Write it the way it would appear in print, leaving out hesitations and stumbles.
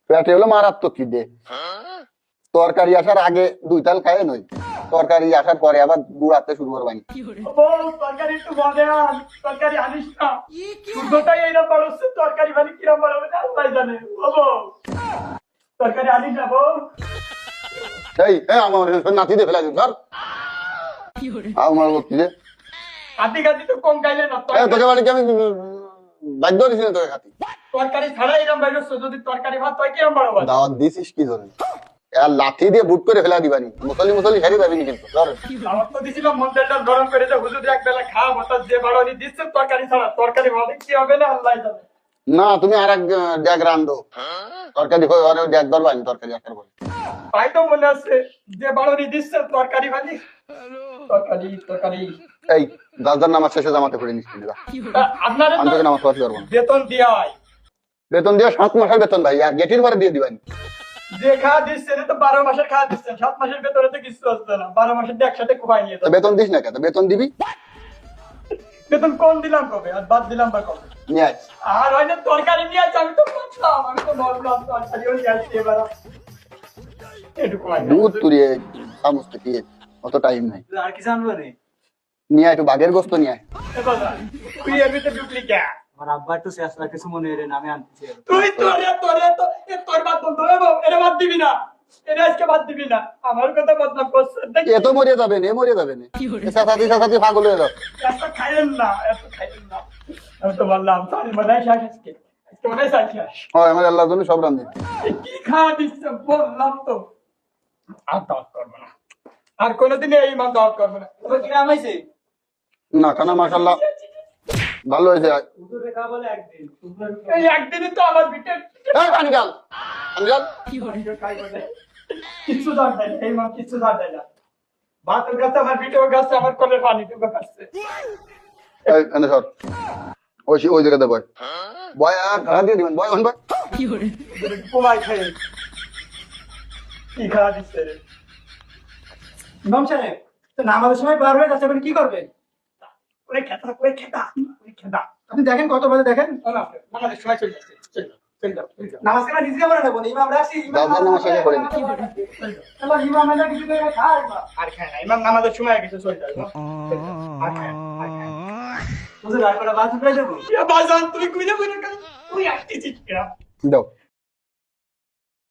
পেটে হলো মারাত্মক খিদে। তরকারি আসার আগে 2 তাল খায় নই, তরকারি আসার পরে আবার গুড়াতে শুরু করবানি। তরকারি একটু বানান, তরকারি আনিস না। শুদ্ধটাই এইরকম বড় হচ্ছে, তরকারি মানে কিরম বড় হবে আল্লাহ জানে। বাবু তরকারি আনিস না বউ। এই আমার নাতি দিয়ে ফেলা ধর আমার বলছি যে হাতি খাতি তো কম খাইলে না। তোকে বাড়ি কি আমি বাধ্য দিছি না তোকে খাতি? তরকারি ছাড়া এরকম বাইরে হচ্ছে, যদি তরকারি ভাত হয় কিরম বড় হবে? দাওয়াত দিছিস কি জন্য? লাঠি দিয়ে বুট করে ফেলা দিবানি, মুসলি হেরে যাবি কিন্তু ধর। আমার তো দিছিলাম মন্দের ডাল গরম করে যে হুজুর এক বেলা খাওয়া বাতাস যে বাড়ানি দিচ্ছে তরকারি ছাড়া। তরকারি ভাবে কি হবে না আল্লাহ জানে। না তুমি আর এক ড্যাগ রান্ধো, তরকারি ড্যাগ ধরবানি, তরকারি আসার পরে। তাই তো মনে আছে যে বাড়ানি দিচ্ছে তরকারি ভাজি। তরকারি তরকারি এই 10 নামাজ শেষে জামাতে পড়ে নিচ্ছি আপনার আমি তোকে নামাজ পড়াতে পারবো না। বেতন দেওয়া হয়, বেতন দিয়ে 7 মাসের বেতন ভাই, আর গেটির পরে দিয়ে দিবানি। যে খাওয়া দিচ্ছে এটা তো 12 মাসের খাওয়া দিচ্ছেন, 7 মাসের বেতনে তো কিছু আসছে না। 12 মাসের দিয়ে একসাথে খুবাই নিয়ে যাবে। বেতন দিস না কেন? বেতন দিবি, বেতন কম দিলাম কবে আর বাদ দিলাম বা কবে? নিয়ে আয়। আর হয়তো তরকারি নিয়ে আসছে, আমি তো বলছিলাম আমি তো বললাম তরকারিও নিয়ে আসছি এবার। এটুকু দুধ তুলিয়ে সমস্ত কি অত টাইম নাই। আর কি জানবো রে? নিয়ে আয় একটু বাঘের গোস্ত নিয়ে আয়। তুই এমনিতে ঢুকলি কে? আমার আব্বা একটু শেষরা কিছু মনে এলেন, আমি আনতেছি। তুই তোর বাদ বলতো এটা বাদ দিবি না, এটা আজকে বাদ দিবি না। আমার কথা বদনাম করছে দেখি। এ তো মরে যাবে না, মরে যাবে না, সাথে পাগল হয়ে যাও। এত খাইলেন না, এত খাইলেন না। আমি তো বললাম সরি মনে হয় শেষ আজকে, মনে হয় শেষ। হয় আমার আল্লাহর জন্য সব রান্ধি। কি খাওয়া দিচ্ছে বললাম তো, আর দাওয়াত করবো না, আর কোনোদিন এই মান দাওয়াত করবো না। তবে কিরাম হয়েছে? না খানা মাশাআল্লাহ ভালো হয়েছে। হুজুরে খাওয়া বলে একদিন, এই একদিনই তো আমার বিটের আনগাল আনগাল কিছু দাম দেয় না, এই মা কিছু দাম দেয় না। ভাতের কাছে আমার বিটেও গাছে, আমার কলের পানি টুকু খাচ্ছে। এনে সর, ওই জায়গাতে বয় বয়, আর খাওয়া দিয়ে দিবেন, বয় বয়। কুমাই খাই কি খাওয়া দিচ্ছে রে? ইমাম সাহেব তো নামাজের সময় বার হয়ে যাচ্ছে, এখন কি করবেন? ওই খেতা ওই খেতা ওই খেতা। আপনি দেখেন কত বাজে, দেখেন আমাদের সময় চলে যাচ্ছে। চল যাও চল যাও। নামাজ কেনা নিজে পড়ে নেবো, ইমাম রাখছি। দাদার নামাজ শেষে পড়ে নি। ইমাম এনে কিছু করে খায় না। আর খায় না, ইমাম নামাজের সময় হয়ে গেছে, চলে যাও। আর খায় না, আর খায় না। হুজুর আর করে বাজ উঠে দেবো। ইয়া বাজান তুই কইলে কইলে তুই আসতেছিস কিরা? দাও